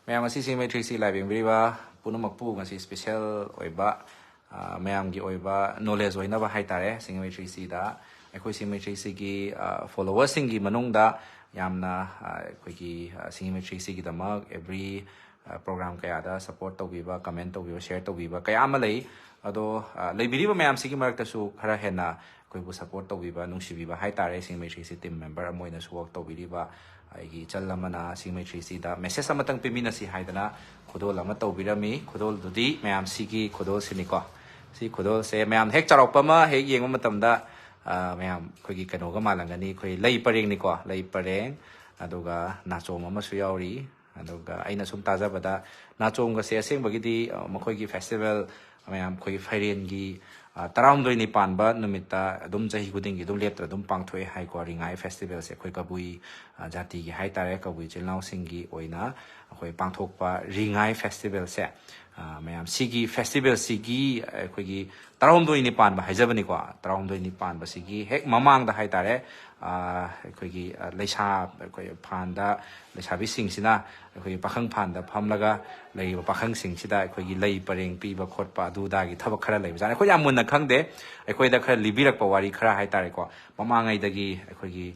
ꯃꯌꯥꯝ ꯑꯁꯤ ꯁꯤꯡꯃꯩꯊ꯭ꯔꯤꯁꯤ ꯂꯥꯏꯕꯦꯡꯕꯤꯔꯤꯕ ꯄꯨꯝꯅꯃꯛꯄꯨ ꯉꯁꯤ ꯁ꯭ꯄꯦꯁꯤꯌꯦꯜ ꯑꯣꯏꯕ ꯃꯌꯥꯝꯒꯤ ꯑꯣꯏꯕ ꯅꯣꯂꯦꯖ ꯑꯣꯏꯅꯕ ꯍꯥꯏꯇꯥꯔꯦ ꯁꯤꯡꯃꯩꯊ꯭ꯔꯤꯁꯤꯗ ꯑꯩꯈꯣꯏ ꯁꯤꯡꯃꯩꯊ꯭ꯔꯤꯁꯤꯒꯤ ꯐꯣꯂꯣꯋꯔꯁꯤꯡꯒꯤ ꯃꯅꯨꯡꯗ ꯌꯥꯝꯅ ꯑꯩꯈꯣꯏꯒꯤ ꯁꯤꯡꯃꯩꯊ꯭ꯔꯤꯁꯤꯒꯤꯗꯃꯛ ꯑꯦꯕ꯭ꯔꯤ ꯄ꯭ꯔꯣꯒ꯭ꯔꯥꯝ ꯀꯌꯥꯗ ꯁꯄꯣꯔꯠ ꯇꯧꯕꯤꯕ ꯀꯃꯦꯟ ꯇꯧꯕꯤꯕ ꯁꯦꯌꯔ ꯇꯧꯕꯤꯕ ꯀꯌꯥ ꯑꯃ ꯂꯩ ꯑꯗꯣ ꯂꯩꯕꯤꯔꯤꯕ ꯃꯌꯥꯝꯁꯤꯒꯤ ꯃꯔꯛꯇꯁꯨ ꯈꯔ ꯍꯦꯟꯅ ꯑꯩꯈꯣꯏꯕꯨ ꯁꯄꯣꯔꯠ ꯇꯧꯕꯤꯕ ꯅꯨꯡꯁꯤꯕꯤꯕ ꯍꯥꯏꯇꯥꯔꯦ ꯁꯤꯡꯃꯩꯊ꯭ꯔꯤꯁꯤ ꯇꯤꯝ ꯃꯦꯝꯕꯔ ꯑꯃ ꯑꯣꯏꯅꯁꯨ ꯋꯥꯔꯛ ꯇꯧꯕꯤꯔꯤꯕ ꯑꯩꯒꯤ ꯏꯆꯜ ꯑꯃꯅ ꯁꯤꯡꯃꯩꯊ꯭ꯔꯤꯁꯤꯗ ꯃꯦꯁꯦꯖ ꯑꯃꯇꯪ ꯄꯤꯃꯤꯟꯅꯁꯤ ꯍꯥꯏꯗꯅ ꯈꯨꯗꯣꯜ ꯑꯃ ꯇꯧꯕꯤꯔꯝꯃꯤ ꯈꯨꯗꯣꯜꯗꯨꯗꯤ ꯃꯌꯥꯝ ꯁꯤꯒꯤ ꯈꯨꯗꯣꯜꯁꯤꯅꯤꯀꯣ ꯁꯤ ꯈꯨꯗꯣꯜꯁꯦ ꯃꯌꯥꯝ ꯍꯦꯛ ꯆꯥꯎꯔꯛꯄ ꯑꯃ ꯍꯦꯛ ꯌꯦꯡꯕ ꯃꯇꯝꯗ ꯃꯌꯥꯝ ꯑꯩꯈꯣꯏꯒꯤ ꯀꯩꯅꯣꯒ ꯃꯥꯜꯂꯝꯒꯅꯤ ꯑꯩꯈꯣꯏ ꯂꯩ ꯄꯔꯦꯡꯅꯤꯀꯣ ꯂꯩ ꯄꯔꯦꯡ ꯑꯗꯨꯒ ꯅꯥꯆꯣꯝ ꯑꯃꯁꯨ ꯌꯥꯎꯔꯤ ꯑꯗꯨꯒ ꯑꯩꯅ ꯁꯨꯝ ꯇꯥꯖꯕꯗ ꯅꯥꯆꯣꯝꯒꯁꯦ ꯑꯁꯦꯡꯕꯒꯤꯗꯤ ꯃꯈꯣꯏꯒꯤ ꯐꯦꯁꯇꯤꯚꯦꯜ ꯃꯌꯥꯝ ꯑꯩꯈꯣꯏꯒꯤ ꯐꯩꯔꯦꯟꯒꯤ 12ꯅꯤ ꯄꯥꯟꯕ ꯅꯨꯃꯤꯠꯇ ꯑꯗꯨꯝ ꯆꯍꯤ ꯈꯨꯗꯤꯡꯒꯤ ꯑꯗꯨꯝ ꯂꯦꯞꯇꯅ ꯑꯗꯨꯝ ꯄꯥꯡꯊꯣꯛꯑꯦ ꯍꯥꯏꯀꯣ ꯔꯤꯉꯥꯏ ꯐꯦꯁꯇꯤꯚꯦꯜꯁꯦ ꯑꯩꯈꯣꯏ ꯀꯕꯨꯏ ꯖꯥꯇꯤꯒꯤ ꯍꯥꯏꯇꯥꯔꯦ ꯀꯕꯨꯏ ꯏꯆꯤꯜ ꯏꯅꯥꯎꯁꯤꯡꯒꯤ ꯑꯣꯏꯅ ꯑꯩꯈꯣꯏ ꯄꯥꯡꯊꯣꯛꯄ ꯔꯤꯉꯥꯏ ꯐꯦꯁꯇꯤꯚꯦꯜꯁꯦ ꯃꯌꯥꯝ ꯁꯤꯒꯤ ꯐꯦꯁꯇꯤꯚꯦꯜꯁꯤꯒꯤ ꯑꯩꯈꯣꯏꯒꯤ 12ꯅꯤ ꯄꯥꯟꯕ ꯍꯥꯏꯖꯕꯅꯤꯀꯣ 12ꯅꯤ ꯄꯥꯟꯕꯁꯤꯒꯤ ꯍꯦꯛ ꯃꯃꯥꯡꯗ ꯍꯥꯏꯇꯥꯔꯦ ꯑꯩꯈꯣꯏꯒꯤ ꯑꯩꯈꯣꯏ ꯐꯥꯟꯗ ꯂꯩꯁꯥꯕꯤꯁꯤꯡꯁꯤꯅ ꯑꯩꯈꯣꯏꯒꯤ ꯄꯥꯈꯪ ꯐꯥꯟꯗ ꯐꯝꯂꯒ ꯂꯩꯔꯤꯕ ꯄꯥꯈꯪꯁꯤꯡꯁꯤꯗ ꯑꯩꯈꯣꯏꯒꯤ ꯂꯩ ꯄꯔꯦꯡ ꯄꯤꯕ ꯈꯣꯠꯄ ꯑꯗꯨꯗꯥꯒꯤ ꯊꯕꯛ ꯈꯔ ꯂꯩꯕꯖꯥꯠꯅꯤ ꯑꯩꯈꯣꯏ ꯌꯥꯝ ꯃꯨꯟꯅ ꯈꯪꯗꯦ ꯑꯩꯈꯣꯏꯗ ꯈꯔ ꯂꯤꯕꯤꯔꯛꯄ ꯋꯥꯔꯤ ꯈꯔ ꯍꯥꯏꯇꯥꯔꯦꯀꯣ ꯃꯃꯥꯡꯉꯩꯗꯒꯤ ꯑꯩꯈꯣꯏꯒꯤ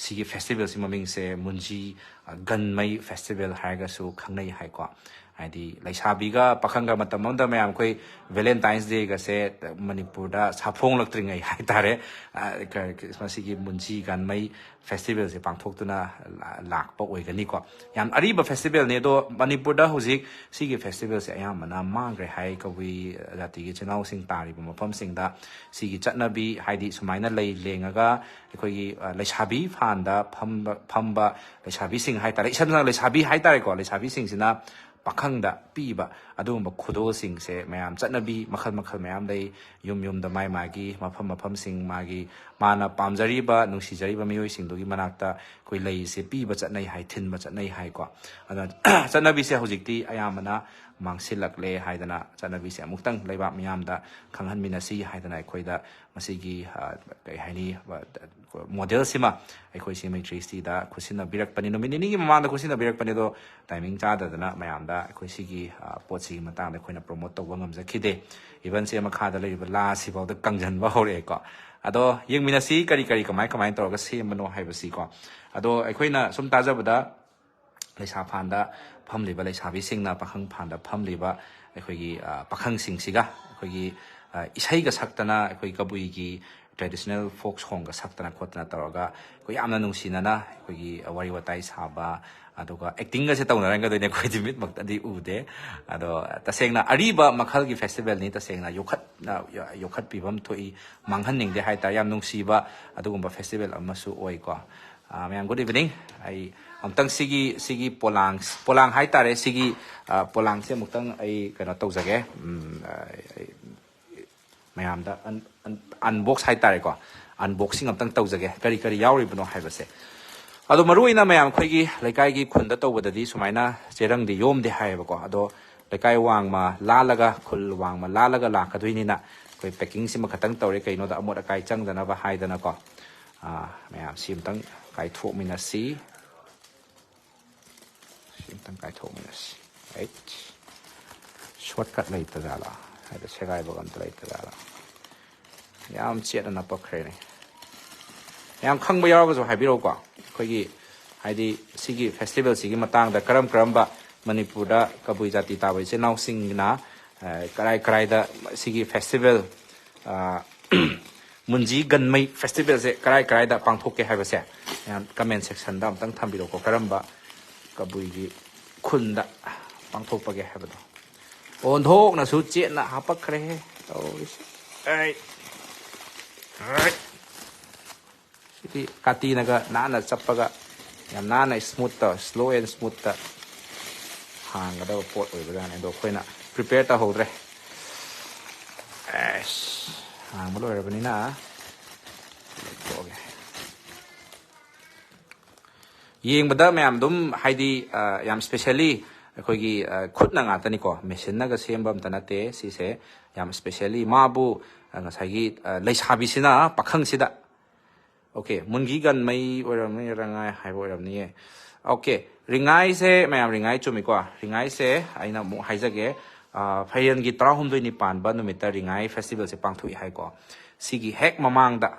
ꯁꯤꯒꯤ ꯐꯦꯁꯇꯤꯚꯦꯜꯁꯤ ꯃꯃꯤꯡꯁꯦ ꯃꯨꯟꯖꯤ ꯒꯟꯃꯩ ꯐꯦꯁꯇꯤꯚꯦꯜ ꯍꯥꯏꯔꯒꯁꯨ ꯈꯪꯅꯩ ꯍꯥꯏꯀꯣ ꯍꯥꯏꯗꯤ ꯂꯩꯁꯥꯕꯤꯒ ꯄꯥꯈꯪꯒ ꯃꯇꯝ ꯑꯃꯗ ꯃꯌꯥꯝ ꯑꯩꯈꯣই ꯚꯦꯂꯦꯟꯇꯥꯏꯟꯁ ꯗꯦꯒꯁꯦ ꯃꯅꯤꯄꯨꯔꯗ ꯁꯥꯐꯣꯡꯂꯛꯇ꯭ꯔꯤꯉꯩ ꯍꯥꯏꯇꯥꯔꯦ ꯃꯁꯤꯒꯤ ꯃꯨꯟꯖꯤ ꯒꯥꯟꯃꯩ ꯐꯦꯁꯇꯤꯚꯦꯜꯁꯦ ꯄꯥꯡꯊꯣꯛꯇꯨꯅ ꯂꯥꯛꯄ ꯑꯣꯏꯒꯅꯤꯀꯣ ꯌꯥꯝ ꯑꯔꯤꯕ ꯐꯦꯁꯇꯤꯚꯦꯜꯅꯤ ꯑꯗꯣ ꯃꯅꯤꯄꯨꯔꯗ ꯍꯧꯖꯤꯛ ꯁꯤꯒꯤ ꯐꯦꯁꯇꯤꯚꯦꯜꯁꯦ ꯑꯌꯥꯝꯕꯅ ꯃꯥꯡꯈ꯭ꯔꯦ ꯍꯥꯏ ꯀꯕꯨꯏ ꯖꯥꯇꯤꯒꯤ ꯏꯆꯤꯜ ꯏꯅꯥꯎꯁꯤꯡ ꯇꯥꯔꯤꯕ ꯃꯐꯝꯁꯤꯡꯗ ꯁꯤꯒꯤ ꯆꯠꯅꯕꯤ ꯍꯥꯏꯗꯤ ꯁꯨꯃꯥꯏꯅ ꯂꯩ ꯂꯦꯡꯉꯒ ꯑꯩꯈꯣꯏꯒꯤ ꯂꯩꯁꯥꯕꯤ ꯐꯥꯟꯗ ꯐꯝꯕ ꯂꯩꯁꯥꯕꯤꯁꯤꯡ ꯍꯥꯏꯇꯥꯔꯦ ꯏꯁꯝ ꯁꯝꯅ ꯂꯩꯁꯥꯕꯤ ꯍꯥꯏꯇꯥꯔꯦꯀꯣ ꯂꯩꯁꯥꯕꯤꯁꯤꯡꯁꯤꯅ ꯄꯥꯈꯪꯗ ꯄꯤꯕ ꯑꯗꯨꯒꯨꯝꯕ ꯈꯨꯗꯣꯜꯁꯤꯡꯁꯦ ꯃꯌꯥꯝ ꯆꯠꯅꯕꯤ ꯃꯈꯜ ꯃꯈꯜ ꯃꯌꯥꯝ ꯂꯩ ꯌꯨꯝ ꯌꯨꯝꯗ ꯃꯥꯒꯤ ꯃꯐꯝꯁꯤꯡ ꯃꯥꯅ ꯄꯥꯝꯖꯔꯤꯕ ꯅꯨꯡꯁꯤꯖꯔꯤꯕ ꯃꯤꯑꯣꯏꯁꯤꯡꯗꯨꯒꯤ ꯃꯅꯥꯛꯇ ꯑꯩꯈꯣꯏ ꯂꯩꯁꯦ ꯄꯤꯕ ꯆꯠꯅꯩ ꯍꯥꯏ ꯊꯤꯟꯕ ꯆꯠꯅꯩ ꯍꯥꯏꯀꯣ ꯑꯗꯨꯅ ꯆꯠꯅꯕꯤꯁꯦ ꯍꯧꯖꯤꯛꯇꯤ ꯑꯌꯥꯝꯕꯅ ꯃꯥꯡꯁꯤꯜꯂꯛꯂꯦ ꯍꯥꯏꯗꯅ ꯆꯠꯅꯕꯤꯁꯦ ꯑꯃꯨꯛꯇꯪ ꯂꯩꯕꯥꯛ ꯃꯤꯌꯥꯝꯗ ꯈꯪꯍꯟꯃꯤꯟꯅꯁꯤ ꯍꯥꯏꯗꯅ ꯑꯩꯈꯣꯏꯗ ꯃꯁꯤꯒꯤ ꯀꯩ ꯍꯥꯏꯅꯤ ꯃꯣꯗꯦꯜꯁꯤꯃ ꯑꯩꯈꯣꯏ ꯁꯤꯡꯃꯩꯊ꯭ꯔꯤꯁꯤꯗ ꯈꯨꯠꯁꯤꯟꯅꯕꯤꯔꯛꯄꯅꯤ ꯅꯨꯃꯤꯠ ꯅꯤꯅꯤꯒꯤ ꯃꯃꯥꯡꯗ ꯈꯨꯠꯁꯤꯟꯅꯕꯤꯔꯛꯄꯅꯤ ꯑꯗꯣ ꯇꯥꯏꯃꯤꯡ ꯆꯥꯗꯗꯅ ꯃꯌꯥꯝꯗ ꯑꯩꯈꯣꯏ ꯁꯤꯒꯤ ꯄꯣꯠꯁꯤꯒꯤ ꯃꯇꯥꯡꯗ ꯑꯩꯈꯣꯏꯅ ꯄ꯭ꯔꯣꯃꯣꯠ ꯇꯧꯕ ꯉꯝꯖꯈꯤꯗꯦ ꯏꯚꯟꯁꯦ ꯃꯈꯥꯗ ꯂꯩꯔꯤꯕ ꯂꯥꯁꯤꯐꯥꯎꯗ ꯀꯪꯁꯤꯟꯕ ꯍꯧꯔꯛꯑꯦꯀꯣ ꯑꯗꯣ ꯌꯦꯡꯃꯤꯟꯅꯁꯤ ꯀꯃꯥꯏꯅ ꯇꯧꯔꯒ ꯁꯦꯝꯕꯅꯣ ꯍꯥꯏꯕꯁꯤꯀꯣ ꯑꯗꯣ ꯑꯩꯈꯣꯏꯅ ꯁꯨꯝ ꯇꯥꯖꯕꯗ ꯂꯩꯁꯥ ꯐꯥꯟꯗ ꯐꯝꯂꯤꯕ ꯂꯩꯁꯥꯕꯤꯁꯤꯡꯅ ꯄꯥꯈꯪ ꯐꯥꯟꯗ ꯐꯝꯂꯤꯕ ꯑꯩꯈꯣꯏꯒꯤ ꯄꯥꯈꯪꯁꯤꯡꯁꯤꯒ ꯑꯩꯈꯣꯏꯒꯤ ꯏꯁꯩꯒ ꯁꯛꯇꯅ ꯑꯩꯈꯣꯏ ꯀꯕꯨꯏꯒꯤ ꯇ꯭ꯔꯦꯗꯤꯁꯅꯦꯜ ꯐꯣꯛ ꯁꯣꯡꯒ ꯁꯛꯇꯅ ꯈꯣꯠꯇꯅ ꯇꯧꯔꯒ ꯑꯩꯈꯣꯏ ꯌꯥꯝꯅ ꯅꯨꯡꯁꯤꯅꯅ ꯑꯩꯈꯣꯏꯒꯤ ꯋꯥꯔꯤ ꯋꯥꯇꯥꯏ ꯁꯥꯕ ꯑꯗꯨꯒ ꯑꯦꯛꯇꯤꯡꯒꯁꯦ ꯇꯧꯅꯔꯝꯒꯗꯣꯏꯅꯦ ꯑꯩꯈꯣꯏꯗꯤ ꯃꯤꯠꯃꯛꯇꯗꯤ ꯎꯗꯦ ꯑꯗꯣ ꯇꯁꯦꯡꯅ ꯑꯔꯤꯕ ꯃꯈꯜꯒꯤ ꯐꯦꯁꯇꯤꯚꯦꯜꯅꯤ ꯇꯁꯦꯡꯅ ꯌꯣꯛꯈꯠꯄꯤꯐꯝ ꯊꯣꯛꯏ ꯃꯥꯡꯍꯟꯅꯤꯡꯗꯦ ꯍꯥꯏꯇꯥꯔꯦ ꯌꯥꯝ ꯅꯨꯡꯁꯤꯕ ꯑꯗꯨꯒꯨꯝꯕ ꯐꯦꯁꯇꯤꯚꯦꯜ ꯑꯃꯁꯨ ꯑꯣꯏꯀꯣ ꯃꯌꯥꯝ ꯒꯨꯗ ꯏꯚꯤꯅꯤꯡ ꯑꯩ ꯑꯃꯨꯛꯇꯪ ꯁꯤꯒꯤ ꯄꯣꯂꯥꯡ ꯍꯥꯏꯇꯥꯔꯦ ꯁꯤꯒꯤ ꯄꯣꯂꯥꯡꯁꯦ ꯑꯃꯨꯛꯇꯪ ꯑꯩ ꯀꯩꯅꯣ ꯇꯧꯖꯒꯦ ꯃꯌꯥꯝꯗ ꯑꯟꯕꯣꯛꯁ ꯍꯥꯏꯇꯥꯔꯦꯀꯣ ꯑꯟꯕꯣꯛꯁꯤꯡ ꯑꯃꯇꯪ ꯇꯧꯖꯒꯦ ꯀꯔꯤ ꯌꯥꯎꯔꯤꯕꯅꯣ ꯍꯥꯏꯕꯁꯦ ꯑꯗꯣ ꯃꯔꯨꯑꯣꯏꯅ ꯃꯌꯥꯝ ꯑꯩꯈꯣꯏꯒꯤ ꯂꯩꯀꯥꯏꯒꯤ ꯈꯨꯟꯗ ꯇꯧꯕꯗꯗꯤ ꯁꯨꯃꯥꯏꯅ ꯆꯦꯔꯪꯗꯤ ꯌꯣꯝꯗꯦ ꯍꯥꯏꯌꯦꯕꯀꯣ ꯑꯗꯣ ꯂꯩꯀꯥꯏ ꯋꯥꯡꯃ ꯂꯥꯜꯂꯒ ꯈꯨꯜ ꯋꯥꯡꯃ ꯂꯥꯜꯂꯒ ꯂꯥꯛꯀꯗꯣꯏꯅꯤꯅ ꯑꯩꯈꯣꯏ ꯄꯦꯛꯀꯤꯡꯁꯤꯃ ꯈꯛꯇꯪ ꯇꯧꯔꯦ ꯀꯩꯅꯣꯗ ꯑꯃꯣꯠ ꯑꯀꯥꯏ ꯆꯪꯗꯅꯕ ꯍꯥꯏꯗꯅꯀꯣ ꯃꯌꯥꯝ ꯁꯤ ꯑꯃꯇꯪ ꯀꯥꯏꯊꯣꯛꯃꯤꯟꯅꯁꯤ ꯁꯣꯔꯠꯀꯠ ꯂꯩꯇꯖꯥꯠꯂꯥ ꯍꯥꯏꯗꯤ ꯁꯦꯒꯥꯏꯕꯒ ꯑꯝꯇ ꯂꯩꯇꯖꯥꯠꯂꯥ ꯌꯥꯝ ꯆꯦꯠꯅ ꯅꯞꯄꯛꯈ꯭ꯔꯦꯅꯦ ꯌꯥꯝ ꯈꯪꯕ ꯌꯥꯎꯔꯒꯁꯨ ꯍꯥꯏꯕꯤꯔꯛꯎꯀꯣ ꯑꯩꯈꯣꯏꯒꯤ ꯍꯥꯏꯗꯤ ꯁꯤꯒꯤ ꯐꯦꯁꯇꯤꯚꯦꯜꯁꯤꯒꯤ ꯃꯇꯥꯡꯗ ꯀꯔꯝꯕ ꯃꯅꯤꯄꯨꯔꯗ ꯀꯕꯨꯏ ꯖꯥꯇꯤ ꯇꯥꯕ ꯏꯆꯤꯜ ꯏꯅꯥꯎꯁꯤꯡꯅ ꯀꯔꯥꯏꯗ ꯁꯤꯒꯤ ꯐꯦꯁꯇꯤꯚꯦꯜ ꯃꯨꯟꯖꯤ ꯒꯟꯃꯩ ꯐꯦꯁꯇꯤꯚꯦꯜꯁꯦ ꯀꯔꯥꯏꯗ ꯄꯥꯡꯊꯣꯛꯀꯦ ꯍꯥꯏꯕꯁꯦ ꯌꯥꯝ ꯀꯃꯦꯟ ꯁꯦꯛꯁꯟꯗ ꯑꯝꯇꯪ ꯊꯝꯕꯤꯔꯛꯎꯀꯣ ꯀꯔꯝꯕ ꯀꯕꯨꯏꯒꯤ ꯈꯨꯟꯗ ꯄꯥꯡꯊꯣꯛꯄꯒꯦ ꯍꯥꯏꯕꯗꯣ ꯑꯣꯟꯊꯣꯛꯅꯁꯨ ꯆꯦꯠꯅ ꯍꯥꯞꯄꯛꯈ꯭ꯔꯦꯍꯦ ꯇꯧꯔꯤꯁꯦ ꯁꯤꯗꯤ ꯀꯥꯇꯤꯅꯒ ꯅꯥꯟꯅ ꯆꯞꯄꯒ ꯌꯥꯝ ꯅꯥꯟꯅ ꯁ꯭ꯃꯨꯠꯇ ꯁ꯭ꯂꯣ ꯑꯦꯟ ꯁ꯭ꯃꯨꯠꯇ ꯍꯥꯡꯒꯗꯕ ꯄꯣꯠ ꯑꯣꯏꯕꯖꯥꯠꯅꯤ ꯑꯗꯣ ꯑꯩꯈꯣꯏꯅ ꯄ꯭ꯔꯤꯄꯦꯌꯔ ꯇꯧꯍꯧꯗ꯭ꯔꯦ ꯍꯥꯡꯕ ꯂꯣꯏꯔꯕꯅꯤꯅ ꯂꯧꯊꯣꯛꯑꯒꯦ ꯌꯦꯡꯕꯗ ꯃꯌꯥꯝ ꯑꯗꯨꯝ ꯍꯥꯏꯗꯤ ꯌꯥꯝ ꯁ꯭ꯄꯦꯁꯦꯜꯂꯤ ꯑꯩꯈꯣꯏꯒꯤ ꯈꯨꯠꯅ ꯉꯥꯛꯇꯅꯤꯀꯣ ꯃꯦꯆꯤꯟꯅꯒ ꯁꯦꯝꯕ ꯑꯝꯇ ꯅꯠꯇꯦ ꯁꯤꯁꯦ ꯌꯥꯝ ꯁ꯭ꯄꯦꯁꯦꯜꯂꯤ ꯃꯥꯕꯨ ꯉꯁꯥꯏꯒꯤ ꯂꯩꯁꯥꯕꯤꯁꯤꯅ ꯄꯥꯈꯪꯁꯤꯗ ꯑꯣꯀꯦ ꯃꯨꯟꯒꯤ ꯒꯟꯃꯩ ꯑꯣꯏꯔꯝꯅꯤ ꯔꯉꯥꯏ ꯍꯥꯏꯕ ꯑꯣꯏꯔꯝꯅꯤꯌꯦ โอเคริงไงเซ่แม่ริงไงจุ่มอีกว่าริงไงเซ่ไอ้น่ะมุให้จะเกะพยันกีตราหุ่นด้วยนิปานบ้านนุ่มตาริงไงเฟสติวัลเซปังถุยให้ก่อสิกีเฮกมามังดะ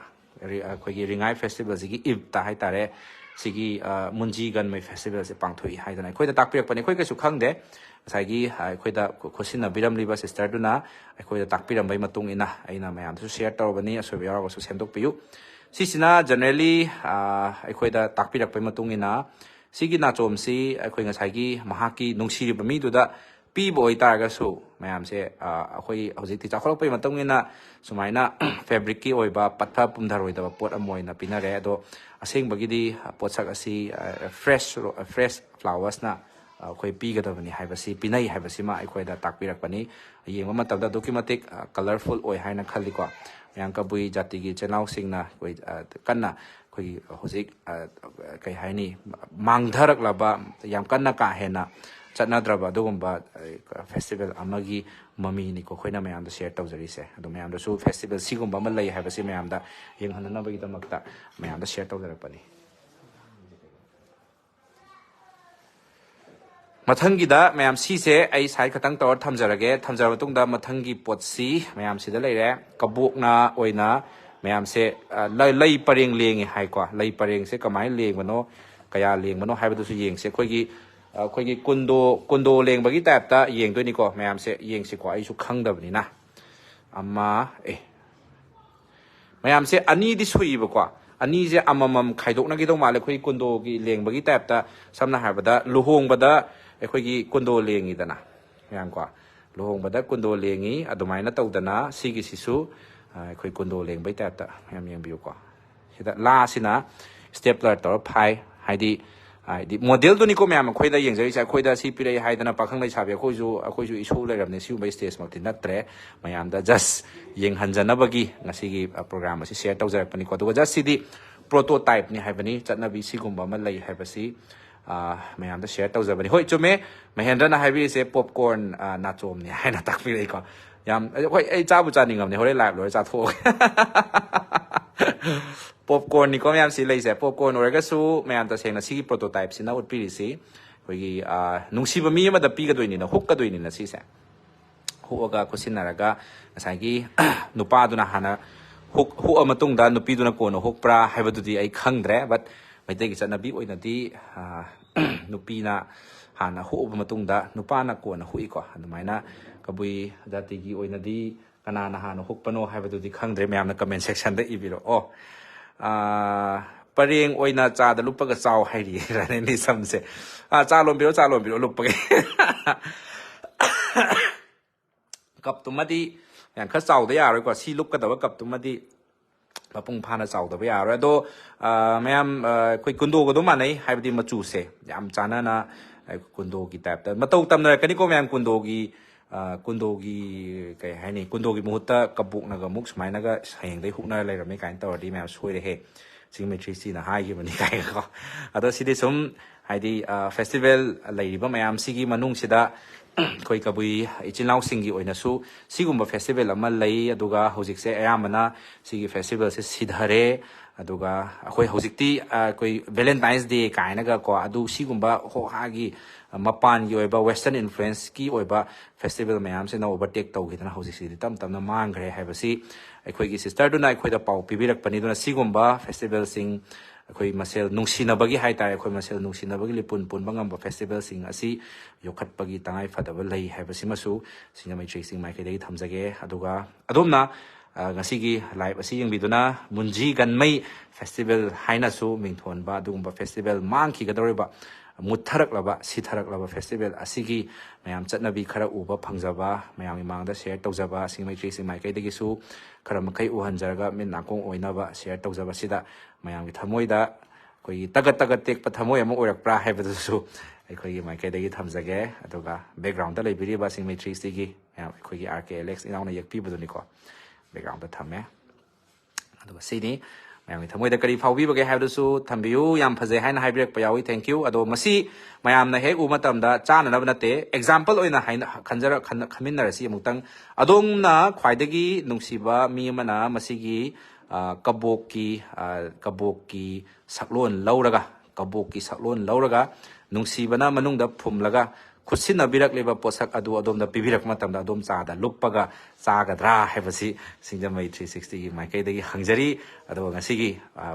คุยกีริงไงเฟสติวัลสิกีอีฟตาให้ตาเร่สิกีมุนจีกันไม่เฟสติวัลเซปังถุยให้ตาไหนคุยแต่ตักเปียกปนคุยก็สุขังเด้ใส่กีคุยแต่คุสินบิรัมลีบาสิสเตอร์ดูนะคุยแต่ตักปีรัมไปมาตุงอินะไอ้น่ะไม่อ่านทุกเชียร์ตัววันนี้สวยไปเราก็สุดเซมตุกปิวสิสินะ generally คุยแต่ตักปีรัมไปมาตุงอินะสิกีน่าโจมซีคุยกับใส่กีมหากีนุ่งชีริบมีดูดะปีบ่อยตายก็สู้ไม่อ่านเสียคุยเอาสิที่จะเข้าไปมาตุงอินะสมัยน่ะ fabric กีโอยบะปัดผ้าปุ่มดารอยแต่ว่าปวดอมวยน่ะปีน่าเร่โดเสียงบางทีดีปวดสักสิ fresh flowers น่ะคุยปีก็ตัวนี้ให้ภาษีปีนี้ให้ภาษีมาไอ้คุยได้ตักปีรักปนี้ยิ่งว่ามันตัดดูคิมาติก colorful โอ้ยให้นักขัดดีกว่าอย่างกับบุยจัดที่เจ้าเล่าสิ่งนะคุยกันนะคุยหัวจิกใครให้นี่มังทารักลับอย่างกันนักกะเห็นนะจัดนัดรับดูกันบ่เฟสติวัลอามากีมามีนี่ก็คุยน่ะไม่ยามจะแชร์ตัวจริงๆดูไม่ยามจะสู้เฟสติวัลสิ่งบ่มันเลยให้ภาษีไม่ยามได้ยังหันนั้นไปกินมักตาไม่ยามจะแชร์ตัวจริงปนี้มาทั้งกีดะไม่ยามซีเสไอสายกระตั้งตัวทำจระเกทำจระตุ้งดามาทั้งกีปวดซีไม่ยามซีได้เลยแหละกระบุกนาโอยนะไม่ยามเสไล่ปริงเลียงให้กว่าไล่ปริงเสก็ไม่เลียงมันโนกายาเลียงมันโนให้ไปดูสิเลียงเสคุยกีกุนโดเลียงบางทีแต่ตาเลียงตัวนี้ก็ไม่ยามเสเลียงเสกว่าไอชุกขังแบบนี้นะอามาไม่ยามเสอันนี้ดิสุยบกว่าอันนี้จะอามาใครตกนักกีต้องมาเลยคุยกุนโดกีเลียงบางทีแต่ตาสำนักหายบัดลูฮงบัดไอ้คุยกีกุนโดเลียงอีแต่นะอย่างกว่าลูฮงบัดกุนโดเลียงอีอะดูไม่น่าตัวแต่นะสิกิสิสุคุยกุนโดเลียงไปแต่ยังบิวกว่าที่แต่ลาสินะสเตปเลอร์ต่อไปให้ดีโมเดลตัวนี้ก็ไม่ยามคุยได้ยังจะใช้คุยได้สิปีเลยให้แต่นะปักข้างในชาเบียคุยอิชูเลยแบบนี้ซิวไปสเตจมาที่นัดเตะไม่ยามแต่ just ยังหันจันนะบกี้งั้นสิกีโปรแกรมมาสิแชร์ตัวจากปนิกว่าตัว just สิดีโปรโตไทป์นี่ให้ปนิจัดนะบิสิกุมบามันเลยให้ปสิไม่ยามจะแชร์ตัวจากปนิเฮ้ยจุ๊บไม่เห็นแล้วนะให้บิเสป๊อปคอร์นน่าโจมเนี่ยให้น่าตักปีเลยก็ยามเฮ้ยไอ้จ้าบุจานี่งามเนี่ยเขาได้ไลฟ์เลยจ้าโทษป๊อปคอร์นนี่ก็ไม่ยามสิเลยเสป๊อปคอร์นอะไรก็สู้ไม่ยามจะเช็คนะสิโปรโตไทป์สินะอุดปีสิคุยนุ่งชีบะมีมาแต่ปีก็ตัวนี้นะฮุกก็ตัวนี้นะสิเสฮุกก็คุสินน่ะแล้วก็ใส่กี่นุป้าตัวน่ะฮานะฮุกเอามาตุ้งด้านนุปีตัวน่ะโกนฮุกปลาให้บัดดีไอ้ขังเดะบัดไม่ได้กิจนาบีโอ้ยนาดีนุปีน่ะหานะฮุกเอามาตุ้งด้านุป้าน่ะโกนฮุกอีกว่าทำไมนะก็บุยดาติกีโอ้ยนาดีกันนาหานะฮุกปนโอให้บัดดีขังเดะไม่ยามนะคอมเมนต์เซกชันได้อีบิโรโอปะเรียงโอ้ยนาจ่าแต่ลุปปะก็เจ้าให้ดีอะไรนี่ซ้ำเสจ่าลมบิโรลุปปะก็กับตุมาดีอย่างข้าเจ้าได้ยากเลยกว่าซีลุกก็แต่ว่ากับตุมาดีปะปุ่งพานะเจ้าแต่ไม่ยากเลยโดไม่ยามคุยกุนโดก็ต้องมาไหนให้ไปดีมาจูเสยามจานะนะกุนโดกีแต่มาตู้ตำเลยกันนี่ก็ไม่ยามกุนโดกีไก่ให้นี่กุนโดกีมุตตะกับบุกนะกับมุกสมัยนะก็เห็นได้หุกนั่นอะไรเราไม่การต่อดีแมวช่วยได้เฮสิ่งไม่ทรีซีนะให้กี่วันนี้ไก่ก็อาตัวสิเดสมให้ดีเฟสติวัลอะไรบ้างไม่ยามสิกีมานุ่งสิดาคุยกับบุยอิจินเล่าสิ่งที่โอ้ยนะสู้สิกุมบเฟสติวัลมาเลยดูกาฮุจิกเซ่ยามนะสิกีเฟสติวัลเซ่สิดาเร่ดูกาคุยฮุจิกที่คุยเวเลนไทน์เดย์กันนะก็ดูสิกุมบะโหฮากีมาปานอยู่ไอ้บ่าเวสเทิร์นอินฟลูเอนซ์กี่โอ้ยบ่าเฟสติวัลไม่ยามเซ่น่าโอเวอร์เทคตัวกี่นะฮุจิกสิตั้มน่ะมังเกย์ให้ภาษีไอ้คุยกี่ซิสเตอร์ดูนะไอ้คุยตะเป่าปีบิรักปนิดูนะสิกุมบะเฟสติวัลสิ่งคุยมาเซลนุ่งชินาบกี้ให้ตายคุยมาเซลนุ่งชินาบกี้ลิปุ่นบางงามบ่เฟสติวัลสิ่งอาศัยยกขัดบกี้ตั้งไอ้ฟัดเอาเลยให้ภาษีมาสู้สิ่งไม่ใช่สิ่งไม่เคยได้ทำสักแก่ดูกาอารมณ์นะงั้นสิกีไลฟ์อาศัยยังบิดนะมุนจีกันไม่เฟสติวัลให้นะสู้มิงทวนบ่ดูบ่เฟสติวัลมังคีกันด้วยบ่มุดทารักละบ่สิทารักละบ่เฟสติวัลอาศัยกีไม่ยามจัดนาบีขราอูบ่พังจับบ่ไม่ยามมังได้แชร์ตัวจับบ่สิ่งไม่ใช่สิ่งไม่เคยได้กิสู้ขรามันเคยอูหันจักก็มินนักคงโอยนะบ่แชร์ตัวจับบ่สิดาไม่ยามกิทำมวยดาคุยตักเต็กปะทำมวยมันโอรักปลาให้ไปดูสู้ไอ้คุยไม่เคยได้ทำสักแก่ตัวก็แบ็กกราวด์แต่เลยไปเรียบว่าสิ่งไม่ทรีสติกีคุยอาร์เคเล็กซ์เราเนี่ยอยากพี่ไปดูนี่ก็แบ็กกราวด์แต่ทำไหมตัวก็สิ่งนี้ไม่ทำมวยแต่กระดิ่งฟ้าวิบก็ให้ดูสู้ทำบิวยามพะเจให้นะให้เบรกไปยาวอี thank you ตัวมาสิไม่ยามนะเฮกูมาทำได้จ้านะนับนัดเตะ example โอ้ยนะให้ขันจะขมิ้นน่ะสิมุตังอดงนะควายเด็กนุ่งสีบ้ามีมันนะมาสิกีกระบอกกีสักล้วนเล่าละกะ kabokki saklon lauraga nungsibana manungda phumlaga खुसिनबिरक्लिबा पोषक अदु अदोमदा पिबिरक मतमदा अदोम चादा लुप्पगा चागद्रा हैबसी सिंजमई 360 की माइकैदगी हंगजरी अदो ngasiगी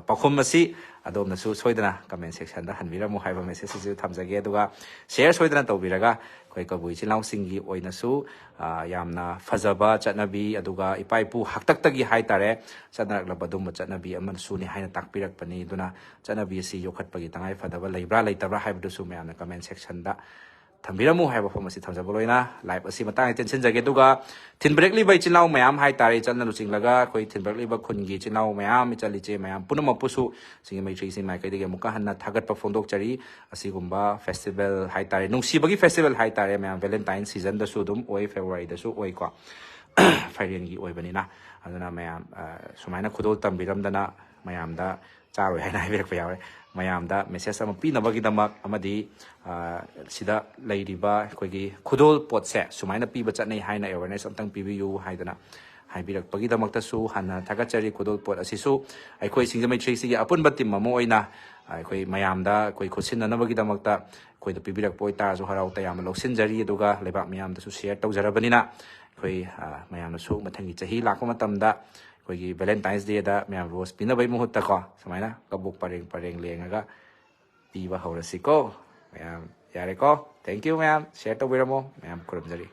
पाखुम मसी अदोमनसु सोइदना कमेंट सेक्शन दा हनबिरमु हाइबा मेसेज सिजु थमजगे अदुगा शेयर सोइदना तौबिरगा कोई कबुई चिलाउ सिंगी ओइनसु यामना फजबा चटनबी अदुगा इपाइपु हक्तक्तगी हाइतारे चटनरक्लबा दुम चटनबी अमनसुनि हाइना ताकपिरकपनी दुना चटनबी सि योखटपगी तंगाइ फदबा लेब्रा लेतबरा हाइबदुसु मयामना कमेंट सेक्शन दा थम्बिरमु हाइबा फम असि थमजबलोइना लाइव असि मतांग टेंशन जगे दुगा थिनब्रेकली बै चिनाउ मयाम हाइ तारे चलना लुचिंगलगा कोइ थिनब्रेकली बा खुनगी चिनाउ मयाम चलिचे मयाम पुनमपुसु सिंग मैत्री सिंग माइकै देगे मुका हन्ना थागत फोंदोक चरी असिगुम्बा फेस्टिवल हाइ तारे नुंसीबगी फेस्टिवल हाइ तारे मयाम वैलेंटाइन सीजन दसु दुम ओइ फेब्रुवारी दसु ओइ को फाइरेनगी ओइबनिना अदना मयाम सुमाइना खुदोल तम्बिरमदना मयामदा चारोय हाइना हाइबेरक यावे mayamda message ama pinabagi damak amadi sida leiriba koigi khudol potse sumaina piba chatnei haina awareness amtang pibiu haidana haibirak pagi damakta su hana thagachari khudol pot asisu aikoi singjamai trisi gi apun batim mamo oina aikoi mayamda koi khusin nanabagi damakta koi da pibirak poi ta su harau tayam loksin jari aduga lebak mayamda su share tawjarabanina koi mayamna su mathangi chahi lakpa matamda कोई Valentine's day दा ma'am रोज पिनबई मुहूर्त को समाइना कबुक परेंग परेंग लेंगा पीबा हौरसिको ma'am यारे को thank you ma'am share तौबिरमो मैम खुरमजरी